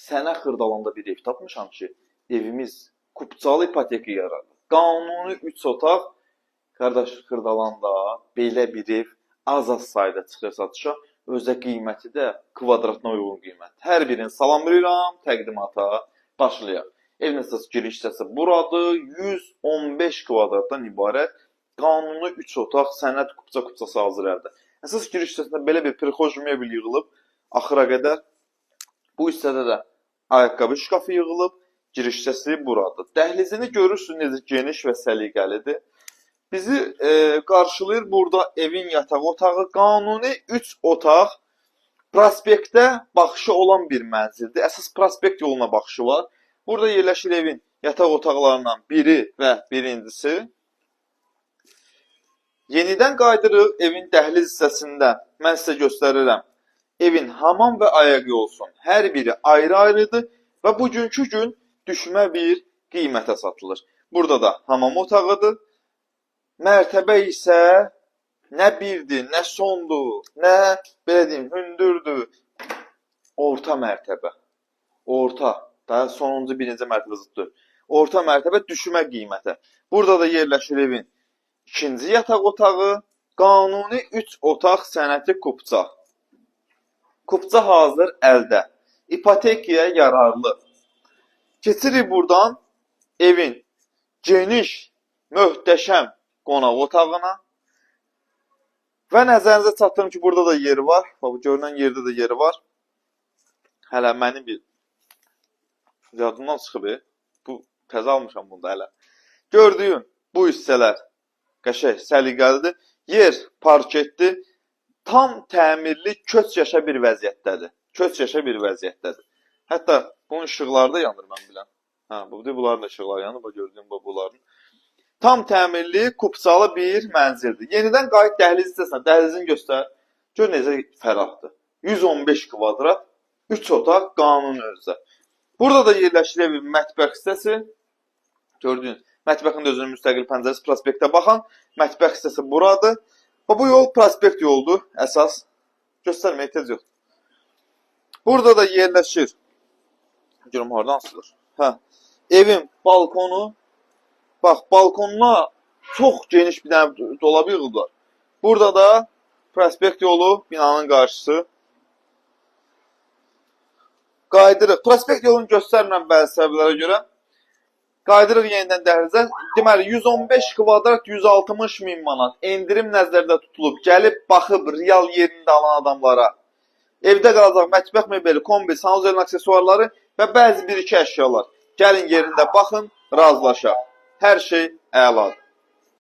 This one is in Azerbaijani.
Sənə Xırdalanda bir ev tapmışam ki, evimiz kupçalı ipoteka yaradı. Qanuni 3 otaq. Qardaş, Xırdalanda belə bir ev az sayda çıxır satışa. Özə qiyməti də kvadratına uyğun qiymət. Hər birini salamlayıram, təqdimata başlayaq. Evin əsas giriş hissəsi buradır. 115 kvadratdan ibarət qanuni 3 otaq sənəd kupçası hazır evdə. Əsas giriş hissəsində belə bir prixoj mebel yığılıb axıra qədər. Bu hissədə də ayaqqabı şkafı yığılıb, giriş hissəsi buradır. Dəhlizini görürsünüz necə geniş və səliqəlidir. Bizi qarşılayır burada evin yataq otağı, qanuni 3 otaq, prospektə baxışı olan bir mənzildir. Əsas prospekt yoluna baxışı var. Burada yerləşir evin yataq otaqlarından biri və birincisi. Yenidən qaydırıq evin dəhliz hissəsində. Mən sizə göstərirəm. Evin hamam və ayaqı olsun. Hər biri ayrı-ayrıdır və bugünkü gün düşmə bir qiymətə satılır. Burada da hamam otağıdır. Mərtəbə isə nə birdir, nə sondur, nə belə deyim, hündürdür. Orta mərtəbə. Orta. Daha sonuncu birinci mərtəbə zıddır. Orta mərtəbə düşmə qiymətə. Burada da yerləşir evin ikinci yataq otağı. Qanuni 3 otaq sənəti kupça. Kupça hazır əldə. İpotekaya yararlı. Keçirik buradan evin geniş, möhtəşəm qonaq otağına. Və nəzərinizə çatdırım ki, burada da yeri var. Bu görünən yerdə də yeri var. Hələ mənim bir yadımdan çıxıb. Bu təzə almışam bunda hələ. Gördüyün bu hissələr qəşəng, səliqəlidir. Yer parketdir. Tam təmirli, köç yaşa bir vəziyyətdədir. Köç yaşa bir vəziyyətdədir. Hətta bunun işıqları da yanır, mən biləm. Bunların da işıqları yanır, gördüyüm bunların. Tam təmirli, kupçalı bir mənzildir. Yenidən qayıt dəhliz istəsən, dəhlizini göstər. Gör necə fərahdır. 115 kvadrat, 3 otaq, qanun özdə. Burada da yerləşir evin mətbəx hissəsi. Gördüyünüz, mətbəxin də özünün müstəqil pəncərəsi, prospektə baxan. Mətbəx hissəsi buradır. Bu yol prospekt yoldur, əsas. Göstərməyə ehtiyac yoxdur. Burada da yerləşir. Görüm, oradan asılır. Evin balkonu. Bax, balkonuna çox geniş bir dənə dolabı yığıblar. Burada da prospekt yolu, binanın qarşısı. Qaydırıq. Prospekt yolunu göstərmirəm bəzi səbəblərə görə. Qaydırıq yenidən dəhlizə. Deməli, 115 kvadrat 160 min manat endirim nəzərdə tutulub. Gəlib, baxıb, real yerində alan adamlara. Evdə qalacaq mətbəx mebeli, kombi, sanuzelin aksesuarları və bəzi bir-iki əşyalar. Gəlin yerində baxın, razılaşaq. Hər şey əladır.